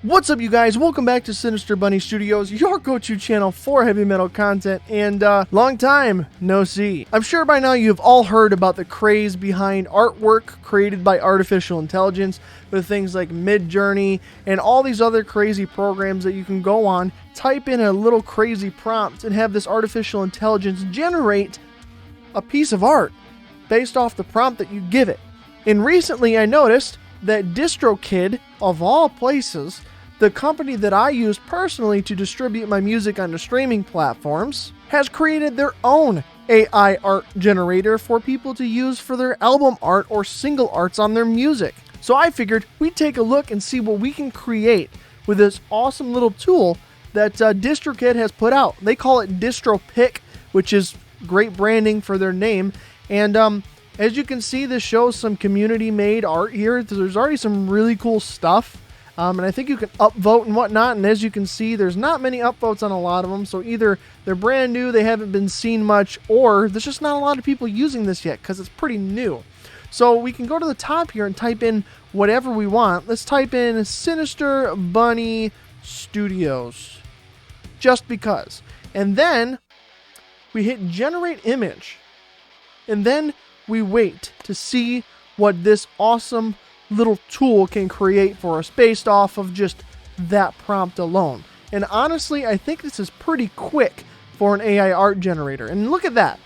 What's up, you guys? Welcome back to Sinister Bunny Studios, your go-to channel for heavy metal content, and long time no see. I'm sure by now you've all heard about the craze behind artwork created by artificial intelligence with things like Midjourney and all these other crazy programs that you can go on, type in a little crazy prompt, and have this artificial intelligence generate a piece of art based off the prompt that you give it. And recently I noticed that DistroKid, of all places, the company that I use personally to distribute my music on the streaming platforms, has created their own AI art generator for people to use for their album art or single arts on their music. So I figured we'd take a look and see what we can create with this awesome little tool that DistroKid has put out. They call it DistroPick, which is great branding for their name. And as you can see, this shows some community-made art here. There's already some really cool stuff. And I think you can upvote and whatnot. And as you can see, there's not many upvotes on a lot of them. So either they're brand new, they haven't been seen much, or there's just not a lot of people using this yet because it's pretty new. So we can go to the top here and type in whatever we want. Let's type in Sinister Bunny Studios, just because. And then we hit Generate Image. And then we wait to see what this awesome little tool can create for us based off of just that prompt alone. And honestly, I think this is pretty quick for an AI art generator. And look at that.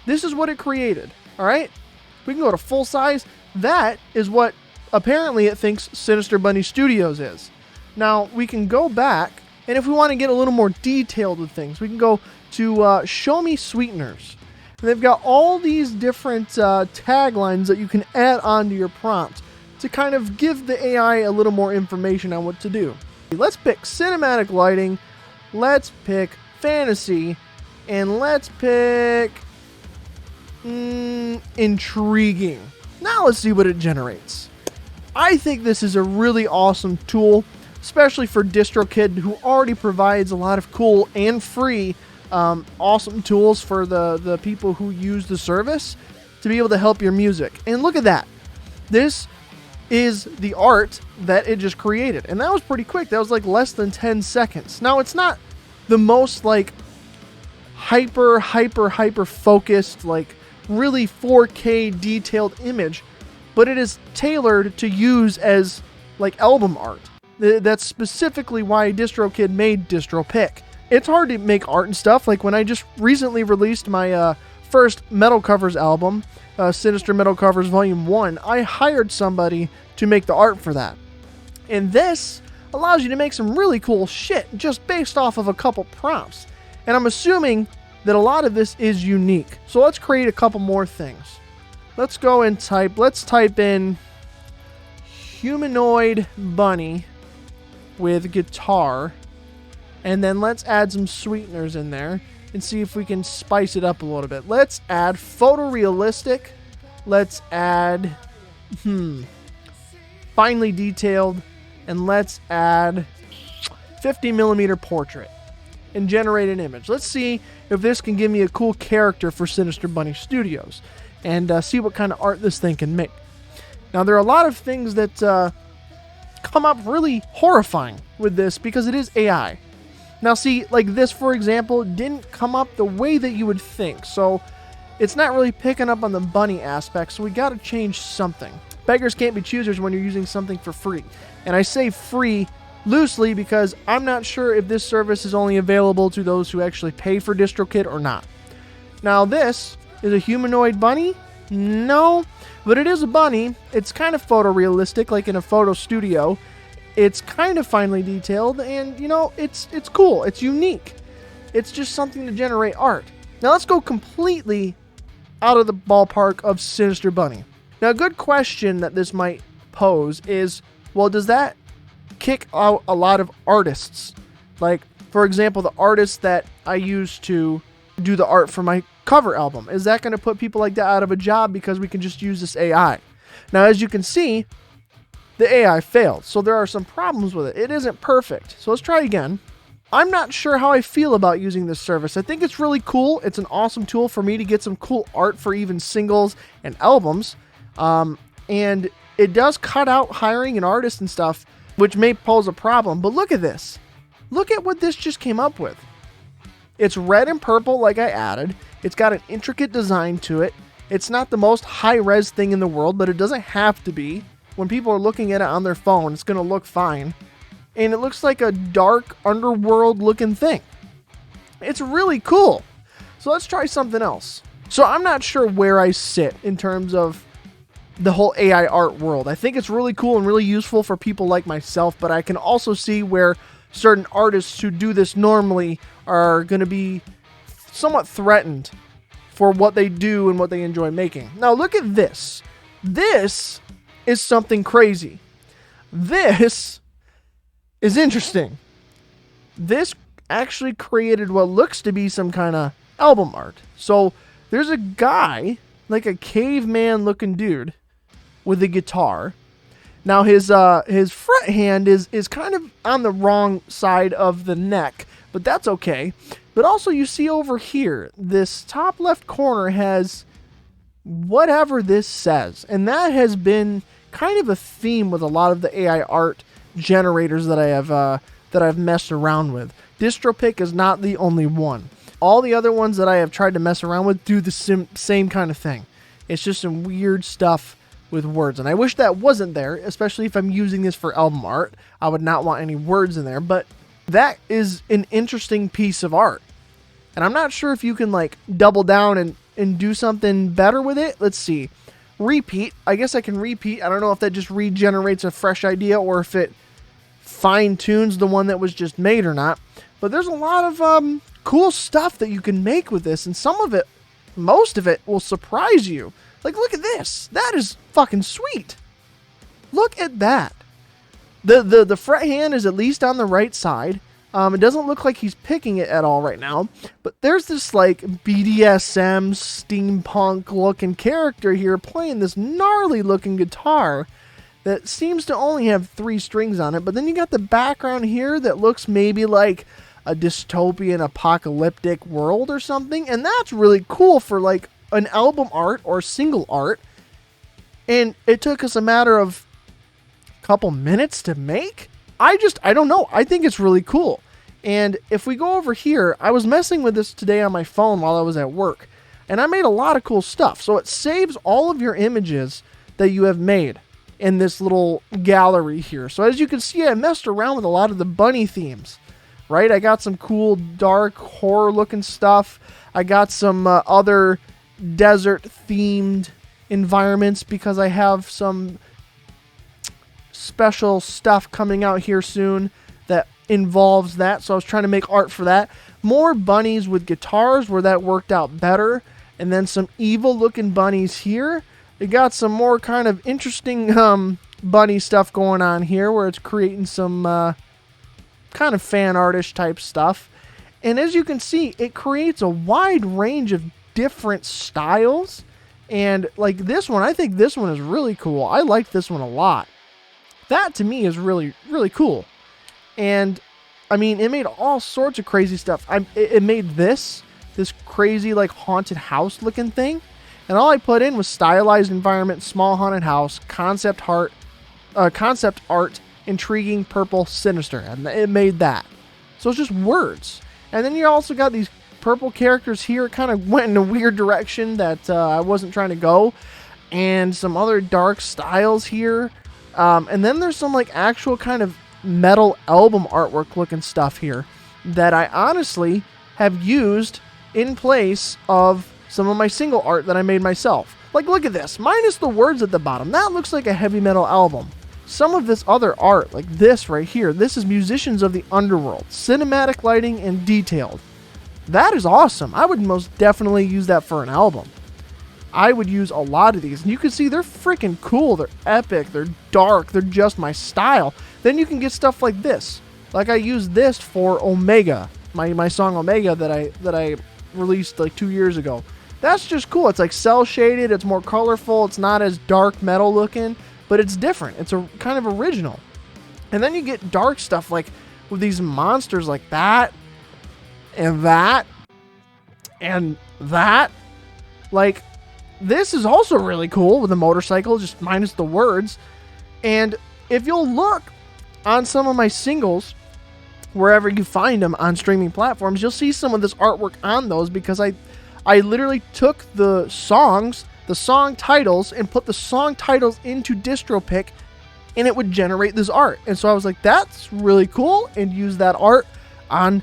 This is what it created. All right. We can go to full size. That is what apparently it thinks Sinister Bunny Studios is. Now we can go back, and if we want to get a little more detailed with things, we can go to Show Me Sweeteners. And they've got all these different taglines that you can add onto your prompt to kind of give the AI a little more information on what to do. Let's pick cinematic lighting, let's pick fantasy, and let's pick intriguing. Now let's see what it generates. I think this is a really awesome tool, especially for DistroKid, who already provides a lot of cool and free awesome tools for the people who use the service to be able to help your music. And look at that. This is the art that it just created. And that was pretty quick. That was like less than 10 seconds. Now, it's not the most like hyper focused, like really 4K detailed image, but it is tailored to use as like album art. That's specifically why DistroKid made DistroPick. It's hard to make art and stuff. Like when I just recently released my first Metal Covers album, Sinister Metal Covers Volume 1, I hired somebody to make the art for that. And this allows you to make some really cool shit just based off of a couple prompts. And I'm assuming that a lot of this is unique. So let's create a couple more things. Let's go and let's type in humanoid bunny with guitar. And then let's add some sweeteners in there and see if we can spice it up a little bit. Let's add photorealistic. Let's add finely detailed. And let's add 50mm portrait and generate an image. Let's see if this can give me a cool character for Sinister Bunny Studios and see what kind of art this thing can make. Now, there are a lot of things that come up really horrifying with this because it is AI. Now see, like this, for example, didn't come up the way that you would think. So it's not really picking up on the bunny aspect. So we got to change something. Beggars can't be choosers when you're using something for free. And I say free loosely because I'm not sure if this service is only available to those who actually pay for DistroKid or not. Now this is a humanoid bunny? No, but it is a bunny. It's kind of photorealistic, like in a photo studio. It's kind of finely detailed, and you know, it's cool. It's unique. It's just something to generate art. Now let's go completely out of the ballpark of Sinister Bunny. Now, a good question that this might pose is, well, does that kick out a lot of artists? Like, for example, the artists that I use to do the art for my cover album. Is that going to put people like that out of a job because we can just use this AI? Now, as you can see, the AI failed, so there are some problems with it. It isn't perfect. So let's try again. I'm not sure how I feel about using this service. I think it's really cool. It's an awesome tool for me to get some cool art for even singles and albums. And it does cut out hiring an artist and stuff, which may pose a problem. But look at this. Look at what this just came up with. It's red and purple like I added. It's got an intricate design to it. It's not the most high-res thing in the world, but it doesn't have to be. When people are looking at it on their phone, it's going to look fine. And it looks like a dark underworld looking thing. It's really cool. So let's try something else. So I'm not sure where I sit in terms of the whole AI art world. I think it's really cool and really useful for people like myself, but I can also see where certain artists who do this normally are going to be somewhat threatened for what they do and what they enjoy making. Now look at this. This is something crazy. This is interesting. This actually created what looks to be some kind of album art. So there's a guy, like a caveman looking dude with a guitar. Now his fret hand is kind of on the wrong side of the neck, but that's okay. But also you see over here, this top left corner has whatever this says. And that has been kind of a theme with a lot of the AI art generators that I've messed around with. DistroKid is not the only one. All the other ones that I have tried to mess around with do the same kind of thing. It's just some weird stuff with words. And I wish that wasn't there, especially if I'm using this for album art. I would not want any words in there, but that is an interesting piece of art. And I'm not sure if you can like double down and do something better with it. Let's see. Repeat. I guess I can repeat. I don't know if that just regenerates a fresh idea or if it fine-tunes the one that was just made or not. But there's a lot of cool stuff that you can make with this, and some of it, most of it, will surprise you. Like, look at this. That is fucking sweet. Look at that. The fret hand is at least on the right side. It doesn't look like he's picking it at all right now. But there's this, like, BDSM, steampunk-looking character here playing this gnarly-looking guitar that seems to only have 3 strings on it. But then you got the background here that looks maybe like a dystopian apocalyptic world or something. And that's really cool for, like, an album art or single art. And it took us a matter of a couple minutes to make. I don't know. I think it's really cool. And if we go over here, I was messing with this today on my phone while I was at work. And I made a lot of cool stuff. So it saves all of your images that you have made in this little gallery here. So as you can see, I messed around with a lot of the bunny themes, right? I got some cool dark horror looking stuff. I got some other desert themed environments because I have some special stuff coming out here soon that involves that. So I was trying to make art for that. More bunnies with guitars where that worked out better. And then some evil looking bunnies here. It got some more kind of interesting bunny stuff going on here where it's creating some kind of fan artish type stuff. And as you can see, it creates a wide range of different styles. And like this one, I think this one is really cool. I like this one a lot. That to me is really, really cool. And I mean, it made all sorts of crazy stuff. It made this crazy like haunted house looking thing. And all I put in was stylized environment, small haunted house, concept art, intriguing, purple, sinister. And it made that. So it's just words. And then you also got these purple characters here. It kind of went in a weird direction that I wasn't trying to go. And some other dark styles here. And then there's some like actual kind of metal album artwork looking stuff here that I honestly have used in place of some of my single art that I made myself. Like, look at this. Minus the words at the bottom. That looks like a heavy metal album. Some of this other art, like this right here, this is Musicians of the Underworld. Cinematic lighting and detailed. That is awesome. I would most definitely use that for an album. I would use a lot of these. And you can see they're freaking cool. They're epic. They're dark. They're just my style. Then you can get stuff like this. Like I used this for Omega. My song Omega that I released like 2 years ago. That's just cool. It's like cell shaded. It's more colorful. It's not as dark metal looking, but it's different. It's a kind of original. And then you get dark stuff like with these monsters like that and that and that. Like this is also really cool with the motorcycle, just minus the words. And if you'll look on some of my singles, wherever you find them on streaming platforms, you'll see some of this artwork on those, because I literally took the song titles and put the song titles into DistroPick, and it would generate this art. And so I was like, that's really cool, and use that art on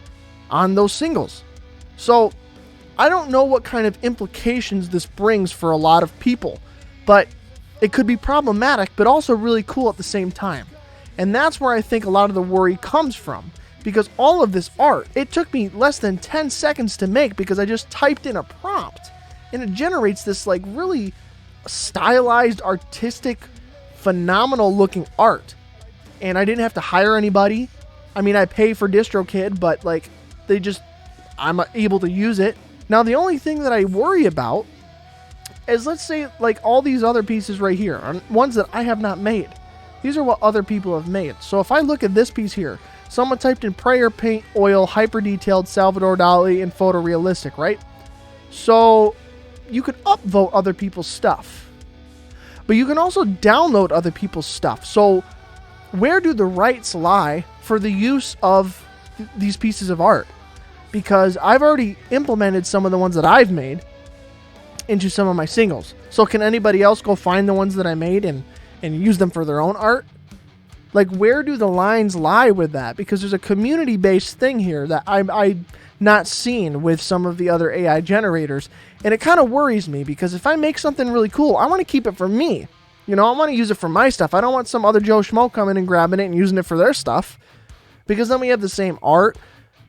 those singles. So I don't know what kind of implications this brings for a lot of people, but it could be problematic, but also really cool at the same time. And that's where I think a lot of the worry comes from, because all of this art, it took me less than 10 seconds to make, because I just typed in a prompt and it generates this like really stylized, artistic, phenomenal looking art. And I didn't have to hire anybody. I mean, I pay for DistroKid, but like I'm able to use it. Now, the only thing that I worry about is, let's say, like all these other pieces right here are ones that I have not made. These are what other people have made. So if I look at this piece here, someone typed in prayer paint, oil, hyper detailed, Salvador Dali, and photorealistic, right? So you could upvote other people's stuff, but you can also download other people's stuff. So where do the rights lie for the use of these pieces of art? Because I've already implemented some of the ones that I've made into some of my singles. So can anybody else go find the ones that I made and use them for their own art? Like, where do the lines lie with that? Because there's a community-based thing here that I'm not seen with some of the other AI generators. And it kind of worries me, because if I make something really cool, I want to keep it for me. You know, I want to use it for my stuff. I don't want some other Joe Schmo coming and grabbing it and using it for their stuff. Because then we have the same art,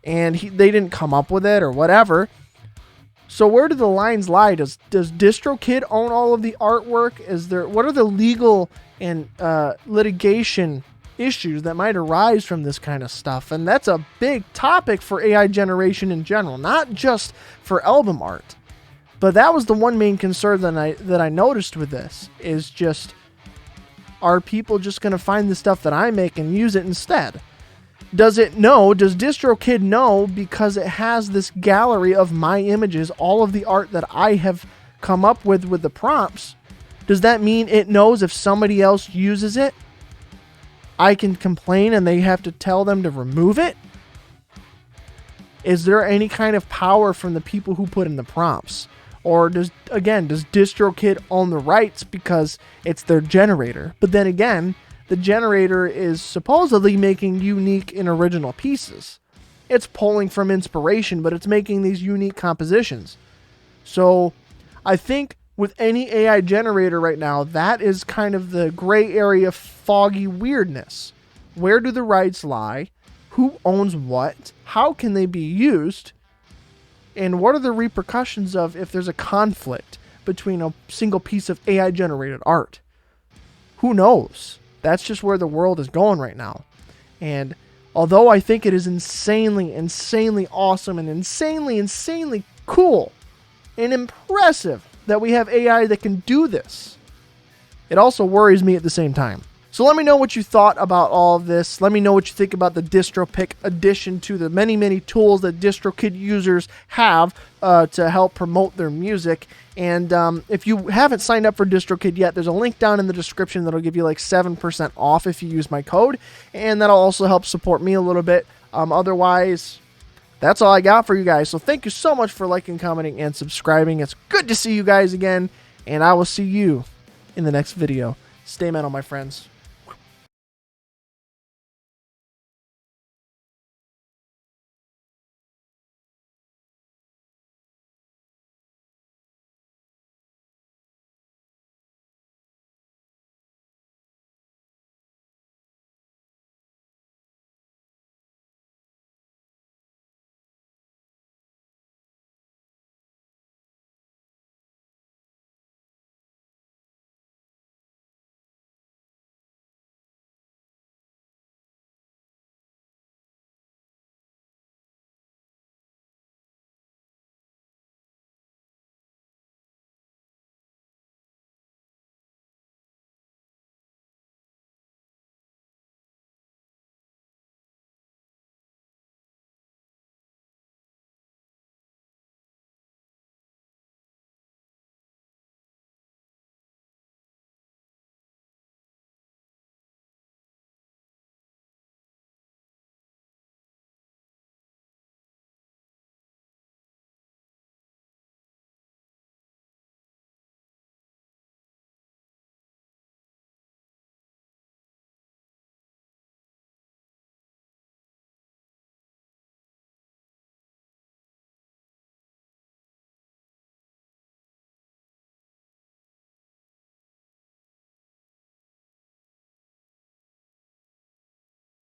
and they didn't come up with it or whatever. So where do the lines lie? Does DistroKid own all of the artwork? What are the legal and litigation issues that might arise from this kind of stuff? And that's a big topic for AI generation in general, not just for album art. But that was the one main concern that I noticed with this, is just, are people just going to find the stuff that I make and use it instead? Does DistroKid know, because it has this gallery of my images, all of the art that I have come up with the prompts? Does that mean it knows if somebody else uses it, I can complain and they have to tell them to remove it? Is there any kind of power from the people who put in the prompts? Or does DistroKid own the rights because it's their generator? But then again, the generator is supposedly making unique and original pieces. It's pulling from inspiration, but it's making these unique compositions. So I think with any AI generator right now, that is kind of the gray area, foggy weirdness. Where do the rights lie? Who owns what? How can they be used? And what are the repercussions of if there's a conflict between a single piece of AI generated art? Who knows? That's just where the world is going right now. And although I think it is insanely awesome and insanely cool and impressive that we have AI that can do this, it also worries me at the same time. So let me know what you thought about all of this. Let me know what you think about the DistroPick addition to the many tools that DistroKid users have to help promote their music. And if you haven't signed up for DistroKid yet, there's a link down in the description that'll give you like 7% off if you use my code. And that'll also help support me a little bit. Otherwise, that's all I got for you guys. So thank you so much for liking, commenting, and subscribing. It's good to see you guys again. And I will see you in the next video. Stay metal, my friends.